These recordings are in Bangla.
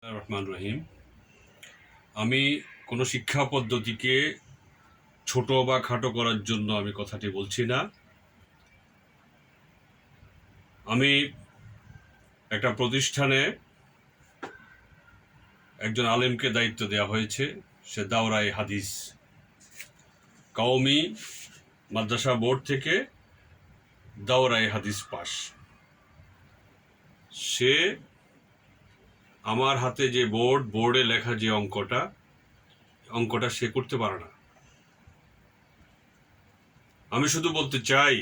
রহমান রহিম। আমি কোনো শিক্ষা পদ্ধতিকে ছোট বা খাটো করার জন্য আমি কথাটি বলছি না। আমি একটা প্রতিষ্ঠানে একজন আলেমকে দায়িত্ব দেওয়া হয়েছে, সে দাওরায়ে হাদিস কওমি মাদ্রাসা বোর্ড থেকে দাওরায়ে হাদিস পাস। সে আমার হাতে যে বোর্ডে লেখা যে অঙ্কটা সে করতে পারে না। আমি শুধু বলতে চাই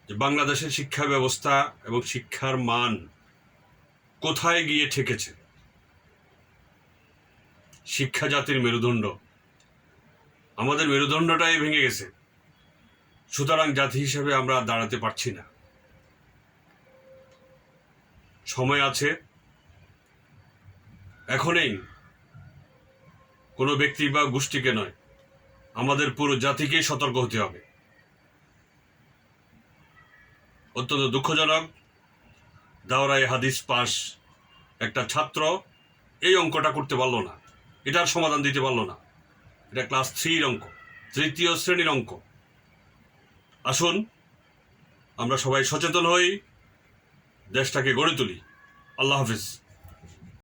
যে বাংলাদেশের শিক্ষা ব্যবস্থা এবং শিক্ষার মান কোথায় গিয়ে ঠেকেছে। শিক্ষা জাতির মেরুদণ্ড, আমাদের মেরুদণ্ডটাই ভেঙে গেছে। সুতরাং জাতি হিসেবে আমরা দাঁড়াতে পারছি না। সময় আছে, এখনই কোনো ব্যক্তি বা গোষ্ঠীকে নয়, আমাদের পুরো জাতিকেই সতর্ক হতে হবে। অত্যন্ত দুঃখজনক, দাওরায়ে হাদিস পাস একটা ছাত্র এই অঙ্কটা করতে পারলো না, এটার সমাধান দিতে পারলো না। এটা ক্লাস 3 অঙ্ক, 3য় শ্রেণীর অঙ্ক। আসুন আমরা সবাই সচেতন হই, দেশটাকে গড়ে তুলি। আল্লাহ হাফিজ।